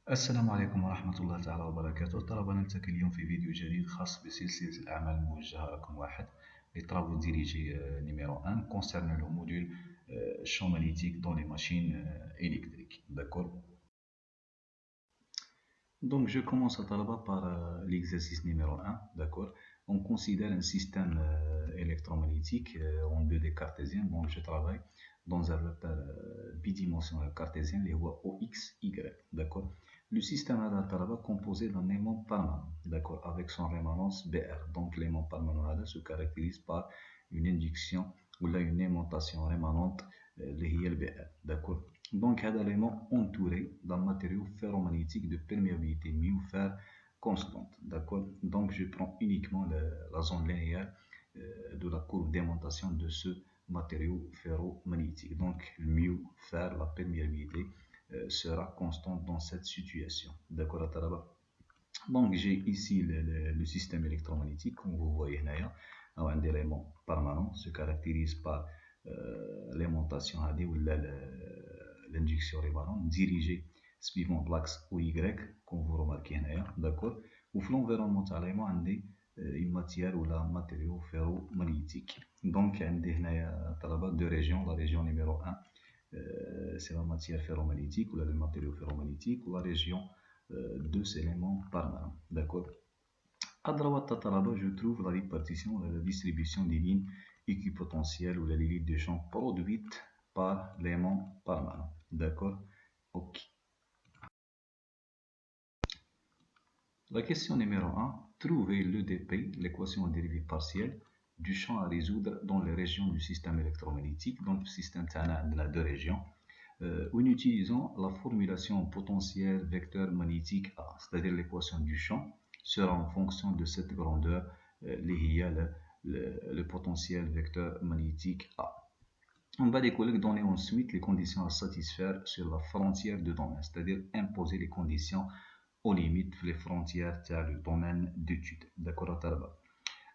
السلام عليكم ورحمة الله تعالى وبركاته. طلبة، نلتقي اليوم في فيديو جديد خاص بسلسلة الأعمال الموجهة رقم 1 les travaux dirigés numéro 1 concernant le module champ magnétique dans les machines électriques. D'accord. Donc je commence à Talaba par l'exercice numéro 1. D'accord. On considère un système électromagnétique en 2D cartésien. Donc je travaille dans un repère bidimensionnel cartésien, les voies OX, Y. D'accord. Le système est composé d'un aimant permanent, d'accord, avec son rémanence BR. Donc l'aimant permanent se caractérise par une induction ou là une aimantation rémanente, le BR. D'accord. Donc هذا l'élément entouré d'un matériau ferromagnétique de perméabilité μ constante. D'accord. Donc je prends uniquement la zone linéaire de la courbe d'aimantation de ce matériau ferromagnétique. Donc μ, la perméabilité, sera constante dans cette situation. D'accord. Donc j'ai ici le système électromagnétique, comme vous voyez là, un élément permanent se caractérise par l'aimantation ou l'induction rémanente dirigée suivant l'axe OY, comme vous remarquez là. D'accord. Au flanc l'environnement on a une matière ou un matériau ferromagnétique. Donc on a deux régions. La région numéro 1, c'est la matière ferromagnétique ou le matériau ferromagnétique, ou la région 2, c'est l'élément permanent. D'accord. À droite, je trouve la répartition, la distribution des lignes équipotentielles ou les lignes de champ produites par l'élément permanent. D'accord. Ok. La question numéro 1, trouvez l'EDP, l'équation en dérivée partielle du champ à résoudre dans les régions du système électromagnétique. Donc le système a deux régions. En utilisant la formulation potentiel vecteur magnétique A, c'est-à-dire l'équation du champ sera en fonction de cette grandeur, le potentiel vecteur magnétique A. On va donner ensuite les conditions à satisfaire sur la frontière de domaine, c'est-à-dire imposer les conditions aux limites, les frontières du domaine d'étude. D'accord.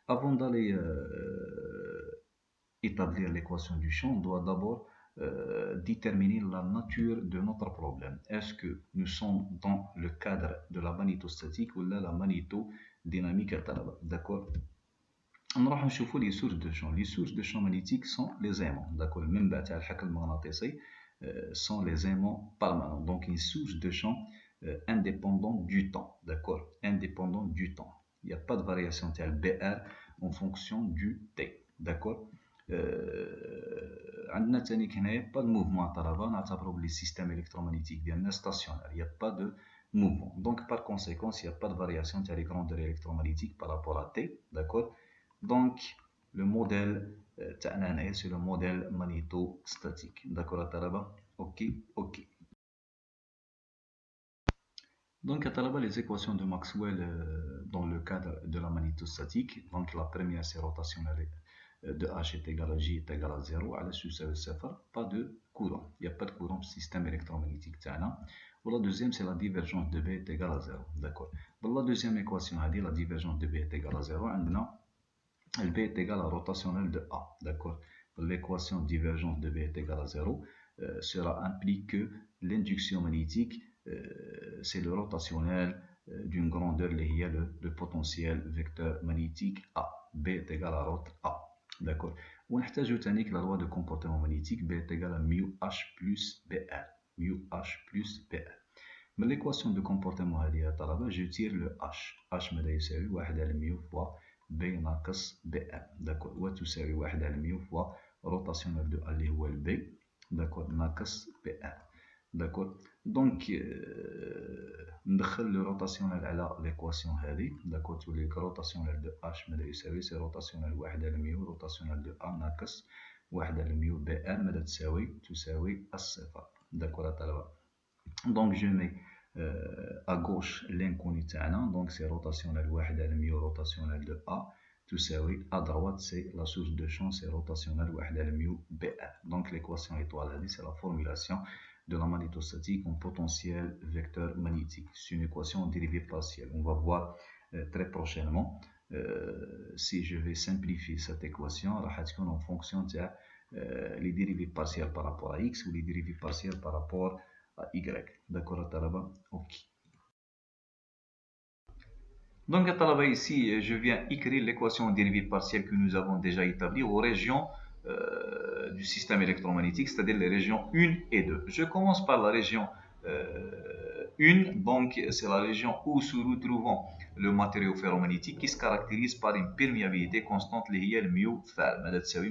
Avant d'aller établir l'équation du champ, on doit d'abord déterminer la nature de notre problème. Est-ce que nous sommes dans le cadre de la magnétostatique ou la magnétodynamique? D'accord. On va voir les sources de champ. Les sources de champ magnétique sont les aimants. D'accord. Même sont les aimants permanents. Donc une source de champ indépendante du temps. D'accord. Indépendant du temps. Il n'y a pas de variation telle BR en fonction du T. D'accord. عندنا تاني هنايا pas de mouvement à طلبة نعتبره les systèmes électromagnétiques ديالنا stationnaire, il n'y a pas de mouvement. Donc par conséquent, il n'y a pas de variation sur les grandeurs électromagnétiques par rapport à T. D'accord. Donc le modèle c'est le modèle magnétostatique. D'accord à طلبة. Ok. Donc à les équations de Maxwell dans le cadre de la magnétostatique. Donc la première c'est rotationnelle de H est égal à J est égal à 0, pas de courant. Il n'y a pas de courant dans le système électromagnétique. Ou la deuxième, c'est la divergence de B est égal à 0. D'accord. Dans la deuxième équation, la divergence de B est égal à 0. Le B est égal à rotationnelle de A. D'accord. L'équation divergence de B est égal à 0 sera implique que l'induction magnétique, c'est le rotationnel d'une grandeur liée le potentiel vecteur magnétique A. B est égal à rot A. D'accord. On a la loi de comportement magnétique B est égal à μH plus BR. μH plus BR. Mais l'équation de comportement, je tire le H. H يساوي 1 على μ fois B ناقص BR. D'accord. وتساوي 1 على μ fois rotationnel de A اللي هو B. D'accord. ناقص BR. D'accord. Donc ندخل le rotationnel على l'équation هذه. D'accord. تولي rotationnel de H ماذا يساوي c'est rotationnel 1 على μ rotationnel de A ناقص 1 على μ BR ماذا تساوي الصفر. D'accord. Donc je mets à gauche l'inconnu تاعنا, donc c'est rotationnel 1 على μ rotationnel de A تساوي à droite c'est la source de champ, c'est rotationnel 1 على μ BR. Donc l'équation étoile هذه c'est la formulation de la magnétostatique en potentiel vecteur magnétique. C'est une équation en dérivée partielle. On va voir très prochainement si je vais simplifier cette équation en fonction de les dérivées partielles par rapport à x ou les dérivées partielles par rapport à y. D'accord. Ok. Donc, à Talaba, ici, je viens écrire l'équation dérivée partielle que nous avons déjà établie aux régions du système électromagnétique, c'est-à-dire les régions 1 et 2. Je commence par la région 1, donc c'est la région où se retrouvons le matériau ferromagnétique qui se caractérise par une perméabilité constante liée à mu fer,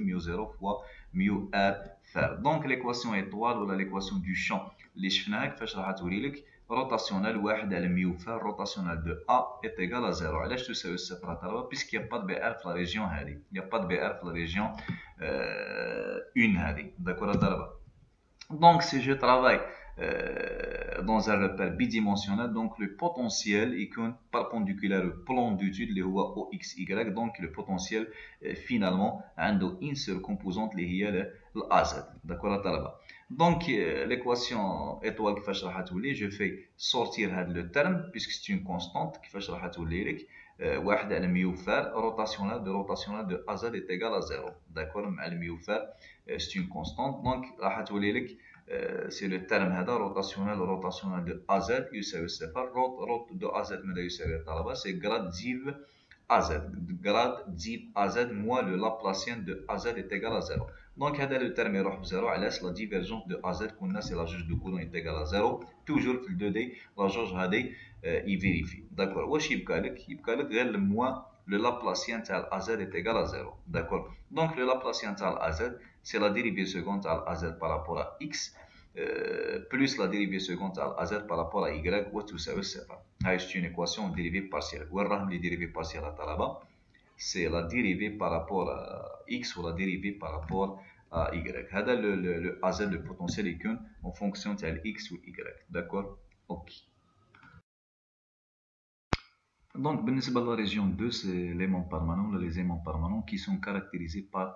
mu 0 fois mu r fer. Donc l'équation étoile ou l'équation du champ اللي شفناها كيفاش راح توري لك روتاسيونال واحد على ميو فار روتاسيونال دو A est égal à 0. علاش تساوي الصفر طلبه بيسك يا با دو بي ار في لا ريجيون هذه يا با دو بي ار في لا ريجيون 1 هذه داكور طلبه. Donc si je travaille dans un repère bidimensionnel, donc le potentiel est perpendiculaire au plan d'étude اللي هو OXY, donc le potentiel finalement عنده une seule composante اللي هي l'AZ. D'accord طلبه. Donc l'équation étoile كيفاش راح تولي, je fais sortir هذا le terme puisque c'est une constante كيفاش راح تولي لك واحد على ميو فار روتاسيونال دو AZ est égal à 0. D'accord, مع الميو فار c'est une constante, donc راح تولي لك c'est le terme هذا روتاسيونال دو AZ يساوي صفر. روت دو AZ ماذا يساوي طلبه, c'est grade div AZ moins le Laplacien de AZ est égal à 0. Donc هذا le terme يروح بزيرو. علاش la divergence de AZ قلنا c'est la jauge de Coulomb est égale à 0. toujours في 2D la jauge هذه يفيريفي. داكور, واش يبقى لك غير الموان le Laplacien تاع AZ est égal à 0. D'accord. Donc le Laplacien تاع AZ c'est la dérivée seconde تاع AZ par rapport à X plus la dérivée seconde تاع AZ par rapport à Y وتساوي صفر. هاي c'est une équation dérivée partielle. وين راهم les dérivées partielles طلبة, c'est la dérivée par rapport à X ou la dérivée par rapport à Y. هذا le AZ, le potentiel يكون en fonction de X ou Y. D'accord. Ok. Donc, بالنسبة à la région 2, c'est l'aimant permanent, les aimants permanents qui sont caractérisés par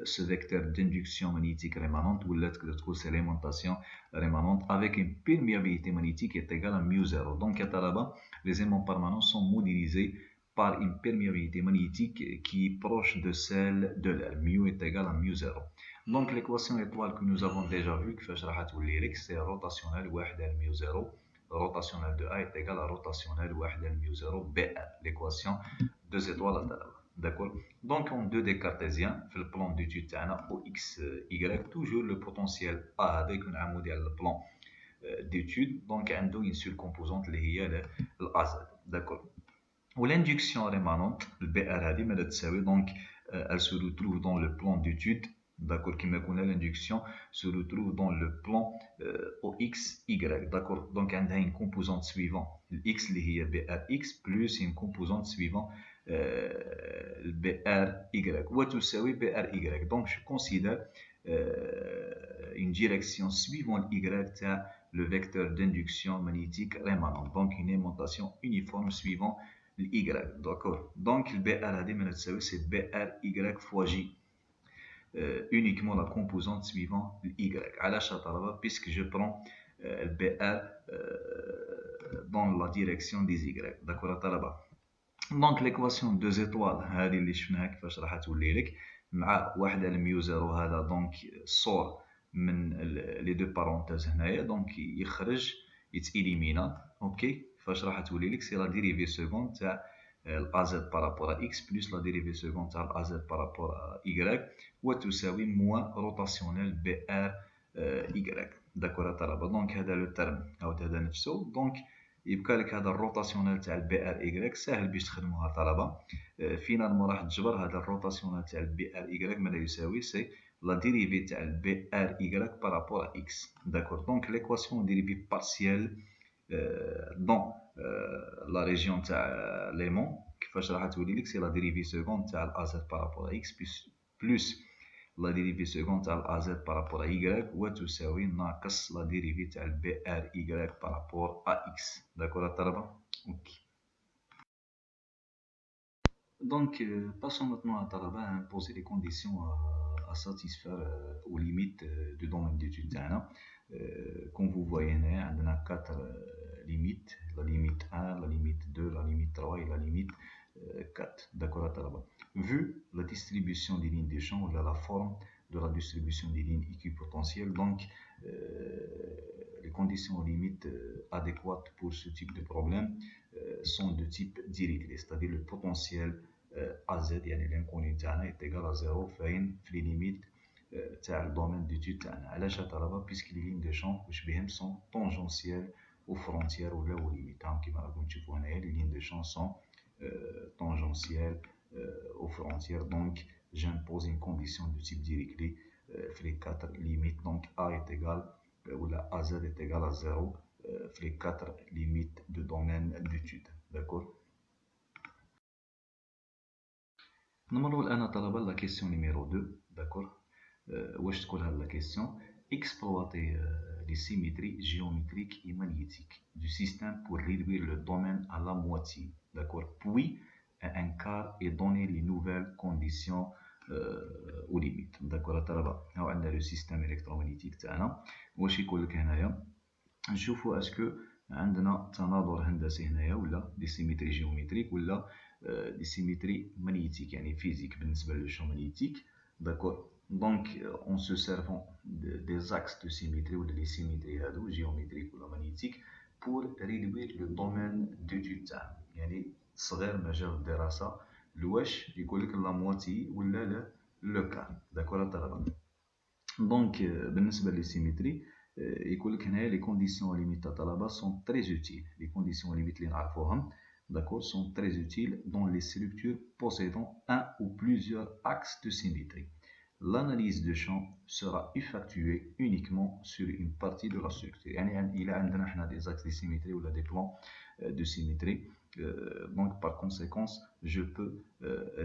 ce vecteur d'induction magnétique rémanente, ou c'est l'aimantation rémanente avec une perméabilité magnétique qui est égale à mu0. Donc, là-bas, les aimants permanents sont modélisés par une perméabilité magnétique qui est proche de celle de l'air. Mu est égal à mu0. Donc, l'équation étoile que nous avons déjà vue, c'est rotationnel ou mu0. Rotationnel de A est égal à rotationnel واحد على mu 0 BR, l'équation 2 étoiles à l'heure. D'accord. Donc en 2D cartésien, في le plan d'étude تاعنا OXY, toujours le potentiel A هذا يكون عمودي على le plan d'étude, donc عنده une seule composante اللي هي l'AZ. D'accord. والinduction rémanente الBR هذه ماذا تساوي, donc elle se retrouve dans le plan d'étude. D'accord, qui me connaît, l'induction se retrouve dans le plan OXY. D'accord, donc on a une composante suivante, X qui est BRX, plus une composante suivante, BRY. Ou tout ça, oui, BRY. Donc je considère une direction suivant Y, le vecteur d'induction magnétique rémanent. Donc une aimantation uniforme suivant l'Y. D'accord, donc le BR c'est BRY fois J. Uniquement la composante suivant Y. Puisque je prends le BR dans la direction des Y. D'accord. Donc l'équation 2 étoiles هذه اللي شفناها كيفاش راح تولي لك مع واحد على ميو 0 هذا دونك صور من لي دو بارونتيز هنايا دونك يخرج يتإليمينا. اوكي, كيفاش راح تولي لك سي لا ديريفي سكوند تاع AZ par rapport à X plus la dérivée seconde à AZ par rapport à Y وتساوي moins rotationnel BR Y. D'accord. Donc هذا le terme أو هذا نفسه. donc يبقى لك هذا الروتاسيونال تاع البي ار اي ساهل باش تخدموها طلبه. فينالمون راح تجبر هذا الروتاسيونال تاع البي ار اي ماذا يساوي, سي لا ديريفي تاع البي ار اي بارابور ا اكس. داكور. دونك ليكواسيون ديريفي بارسيال دون لا ريجيون تاع ليمون كيفاش راح تولي لك, سي لا ديريفي سكوند تاع الازات بارابور ا اكس بلس la dérivée seconde à AZ par rapport à Y وتساوي ناقص la dérivée تاع BRY par rapport à X. D'accord الطلبة. Ok. Donc passons maintenant à الطلبة à imposer les conditions à satisfaire aux limites du domaine d'étude تاعنا. Comme vous voyez هنا عندنا 4 limites, la limite 1, la limite 2, la limite 3 et la limite 4. D'accord الطلبة. Vu la distribution des lignes de champ, la forme de la distribution des lignes équipotentielles, donc les conditions limites adéquates pour ce type de problème sont de type Dirichlet, c'est-à-dire le potentiel AZ, يعني l'inconnu تاعنا est égal à 0 فين في les limites تاع le domaine d'étude تاعنا. علاش هذا؟ puisque les lignes de champ واش بهم sont tangentielles aux frontières ولا aux limites. كيما راكم تشوفوا هنايا les lignes de champ sont tangentielles aux frontières, donc j'impose une condition de type Dirichlet les 4 limites, donc A est égal ou la AZ est égal à 0 les 4 limites de domaine d'étude. D'accord. نمروا الآن طلبة la question numéro 2. D'accord. واش تقول هذه la question? Exploiter les symétries géométriques et magnétiques du système pour réduire le domaine à la moitié. D'accord. Puis un quart et donner les nouvelles conditions aux limites. D'accord. طلبة هاو عندنا le système électromagnétique تاعنا. واش يقول لك هنايا؟ نشوفوا اسكو عندنا تناظر هندسي هنايا ولا دي سيميتري جيومتريك ولا دي سيميتري مغنيتيك يعني فيزيك بالنسبه للشو مغنيتيك. داكور. دونك اون سو سيرفون دي زاكس دو سيميتري ولا لي سيميتري هادو جيومتريك ولا مغنيتيك بور ريدوير لو دومين دوتيود تاعهم، يعني صغير مجال الدراسه لواش يقول لك لا مواتي ولا لو كار. داكور طلبه. دونك بالنسبه لي سيميتري يقول لك هنايا لي كونديسيون ليميت تاع الطلبه سون تري اوتيل. لي كونديسيون ليميت اللي نعرفوهم d'accord sont très utiles dans les structures possédant un ou plusieurs axes de symétrie. L'analyse de champ sera effectuée uniquement sur une partie de la structure. يعني il a عندنا حنا des axes de symétrie ou des plans de symétrie. Donc par conséquence je peux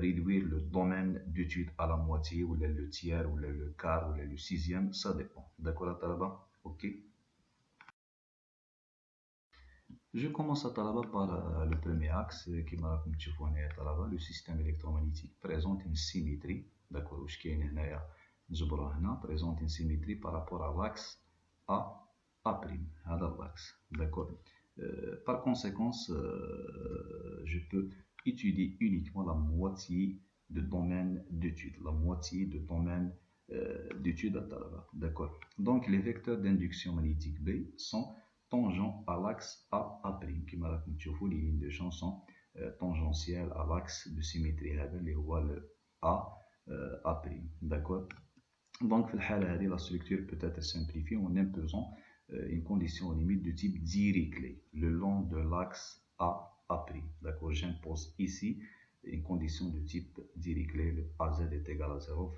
réduire le domaine d'étude à la moitié ou le tiers ou le quart ou le sixième, ça dépend. D'accord طلبة؟ Ok. Je commence à Talaba par le premier axe qui m'a comme le système électromagnétique présente une symétrie. D'accord, présente une symétrie par rapport à l'axe A'. L'axe. D'accord. Par conséquence, je peux étudier uniquement la moitié de domaine d'étude. La moitié de domaine d'étude à Talaba. D'accord. Donc les vecteurs d'induction magnétique B sont tangent à l'axe A', qui m'a raconté les lignes de champ sont tangentielles à l'axe de symétrie, les voies le A'. D'accord. Donc, la structure peut être simplifiée en imposant une condition limite de type Dirichlet le long de l'axe A'. D'accord. J'impose ici une condition de type Dirichlet, le AZ est égal à 0,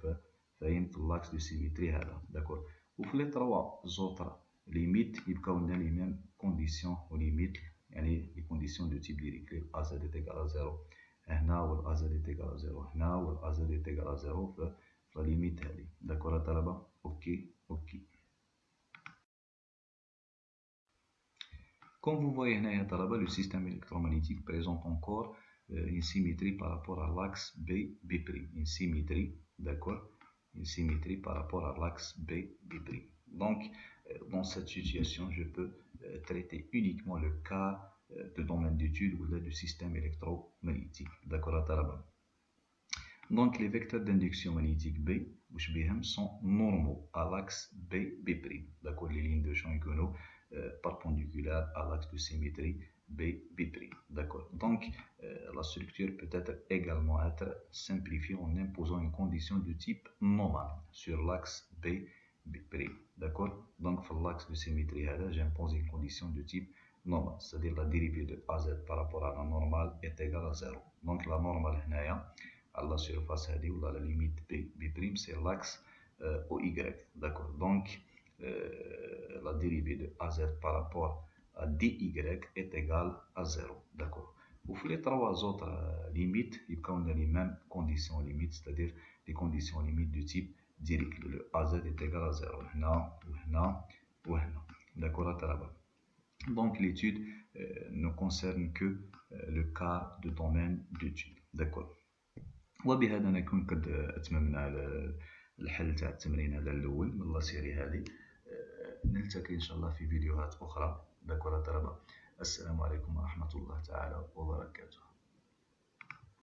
l'axe de symétrie. D'accord. Vous les trois autres limites يبقاو لنا les mêmes conditions aux limites, يعني les conditions de type Dirichlet AZ est égal à 0 هنا وال AZ est égal à 0 هنا وال AZ est égal à 0 في la limite هذه. d'accord طلبة؟ ok. Comme vous voyez هنا يا طلبة le système électromagnétique présente encore une symétrie par rapport à l'axe B', une symétrie, d'accord, une symétrie par rapport à l'axe B'. Donc dans cette situation, je peux traiter uniquement le cas de domaine d'étude ou du système électromagnétique. D'accord, donc les vecteurs d'induction magnétique B sont normaux à l'axe B'. D'accord, les lignes de champ éconaux perpendiculaires à l'axe de symétrie B'. D'accord, donc la structure peut également être simplifiée en imposant une condition de type normal sur l'axe B'. D'accord. Donc sur l'axe de symétrie j'impose une condition de type normal, c'est-à-dire la dérivée de AZ par rapport à la normale est égale à 0. Donc la normale à la surface ou la limite B', c'est l'axe OY. D'accord. Donc la dérivée de AZ par rapport à DY est égale à 0. D'accord. Vous les trois autres limites, ils ont les mêmes conditions limites, c'est-à-dire les conditions limites du type Dirichlet. Le AZ est égal à 0. D'accord. Donc l'étude ne concerne que le cas de domaine d'étude. D'accord. وبهذا نكون قد أتممنا الحل تاع التمرين هذا الأول من لا سيري هذه. نلتقي إن شاء الله في فيديوهات أخرى. داكور طلبة. السلام عليكم ورحمة الله تعالى وبركاته.